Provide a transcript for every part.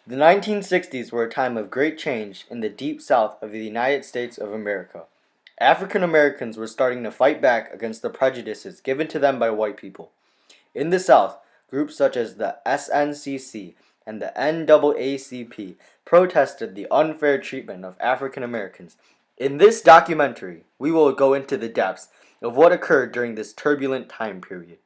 The 1960s were a time of great change in the deep south of the United States of America. African Americans were starting to fight back against the prejudices given to them by white people. In the South, groups such as the SNCC and the NAACP protested the unfair treatment of African Americans. In this documentary, we will go into the depths of what occurred during this turbulent time period.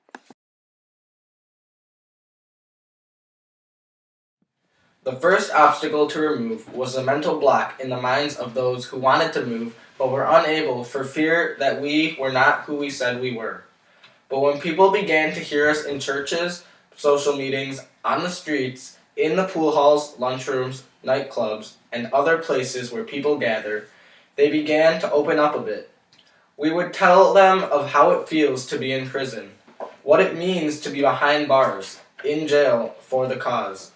The first obstacle to remove was a mental block in the minds of those who wanted to move but were unable for fear that we were not who we said we were. But when people began to hear us in churches, social meetings, on the streets, in the pool halls, lunchrooms, nightclubs, and other places where people gather, they began to open up a bit. We would tell them of how it feels to be in prison, what it means to be behind bars, in jail for the cause.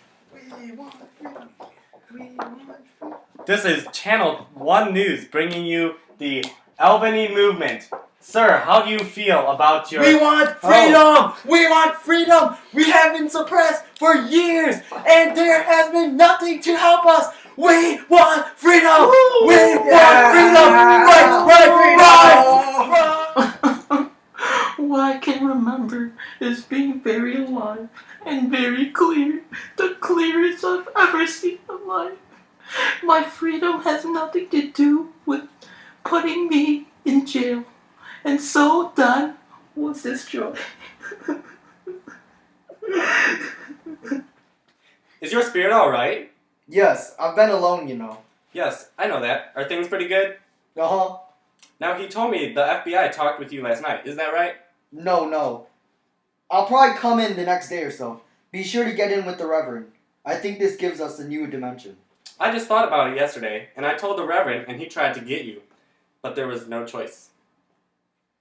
This is Channel 1 News bringing you the Albany movement. Sir, how do you feel about your... We want freedom! We want freedom! We have been suppressed for years, and there has been nothing to help us! We want freedom! We want freedom! Right! What I can remember is being very alive and very clear, the clearest I've ever seen in life. My freedom has nothing to do with putting me in jail. And so done was this joy. Is your spirit alright? Yes, I've been alone, you know. Yes, I know that. Are things pretty good? Uh-huh. Now, he told me the FBI talked with you last night. Is that right? No. I'll probably come in the next day or so. Be sure to get in with the Reverend. I think this gives us a new dimension. I just thought about it yesterday, and I told the Reverend, and he tried to get you. But there was no choice.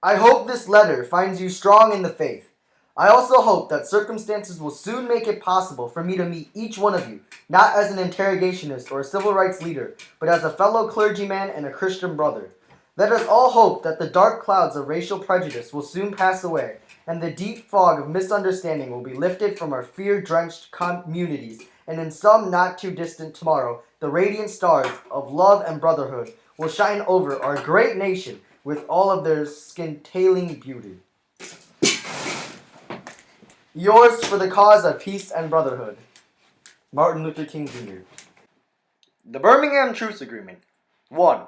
I hope this letter finds you strong in the faith. I also hope that circumstances will soon make it possible for me to meet each one of you, not as an interrogationist or a civil rights leader, but as a fellow clergyman and a Christian brother. Let us all hope that the dark clouds of racial prejudice will soon pass away, and the deep fog of misunderstanding will be lifted from our fear-drenched communities, and in some not-too-distant tomorrow, the radiant stars of love and brotherhood will shine over our great nation with all of their scintillating beauty. Yours for the cause of peace and brotherhood, Martin Luther King Jr. The Birmingham Truce Agreement. 1.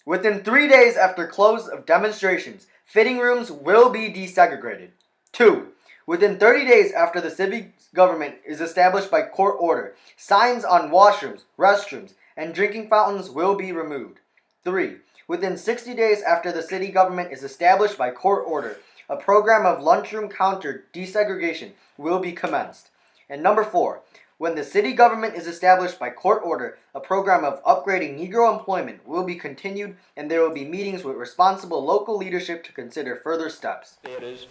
Within 3 days after close of demonstrations, fitting rooms will be desegregated. 2. Within 30 days after the civic government is established by court order, signs on washrooms, restrooms, and drinking fountains will be removed. 3. Within 60 days after the city government is established by court order, a program of lunchroom counter desegregation will be commenced. And number 4, when the city government is established by court order, a program of upgrading Negro employment will be continued, and there will be meetings with responsible local leadership to consider further steps. Theaters,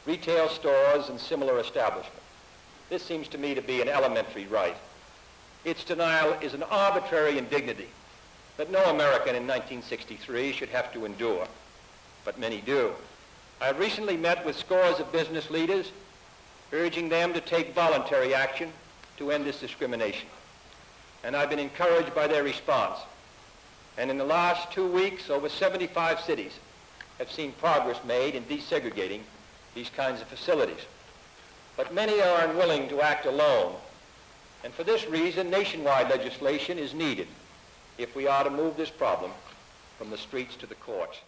retail stores, and similar establishments. This seems to me to be an elementary right. Its denial is an arbitrary indignity that no American in 1963 should have to endure, but many do. I have recently met with scores of business leaders, urging them to take voluntary action to end this discrimination. And I've been encouraged by their response. And in the last 2 weeks, over 75 cities have seen progress made in desegregating these kinds of facilities. But many are unwilling to act alone. And for this reason, nationwide legislation is needed if we are to move this problem from the streets to the courts.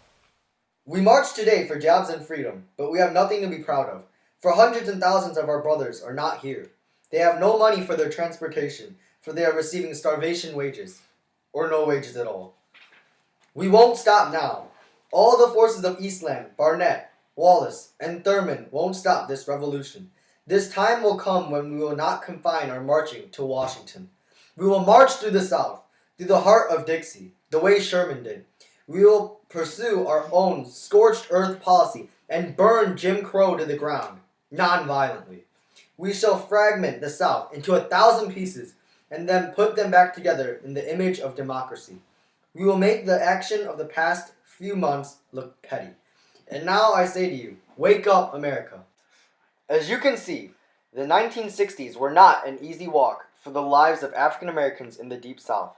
We march today for jobs and freedom, but we have nothing to be proud of. For hundreds and thousands of our brothers are not here. They have no money for their transportation, for they are receiving starvation wages, or no wages at all. We won't stop now. All the forces of Eastland, Barnett, Wallace, and Thurman won't stop this revolution. This time will come when we will not confine our marching to Washington. We will march through the South, through the heart of Dixie, the way Sherman did. We will pursue our own scorched earth policy and burn Jim Crow to the ground, non-violently. We shall fragment the South into 1,000 pieces and then put them back together in the image of democracy. We will make the action of the past few months look petty. And now I say to you, wake up, America. As you can see, the 1960s were not an easy walk for the lives of African Americans in the Deep South.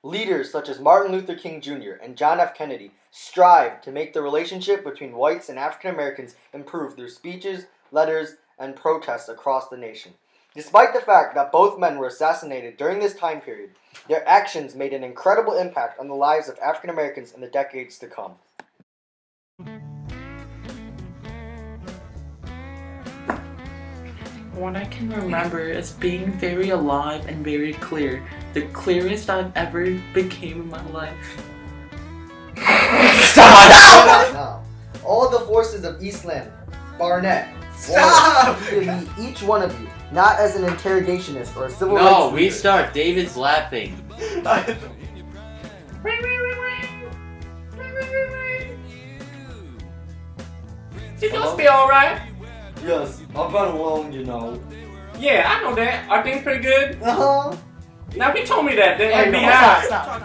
Leaders such as Martin Luther King Jr. and John F. Kennedy strive to make the relationship between whites and African Americans improve through speeches, letters, and protests across the nation. Despite the fact that both men were assassinated during this time period, their actions made an incredible impact on the lives of African Americans in the decades to come. What I can remember is being very alive and very clear. The clearest I've ever became in my life. Stop now. All the forces of Eastland, Barnett, Stop! to meet each one of you, not as an interrogationist or a civil rights No, leader. restart. David's laughing. You gonna be alright? Yes, I've been alone, you know. Yeah, I know that. Are things pretty good? Uh-huh. Now, he told me that. The Hey, no, FBI. stop.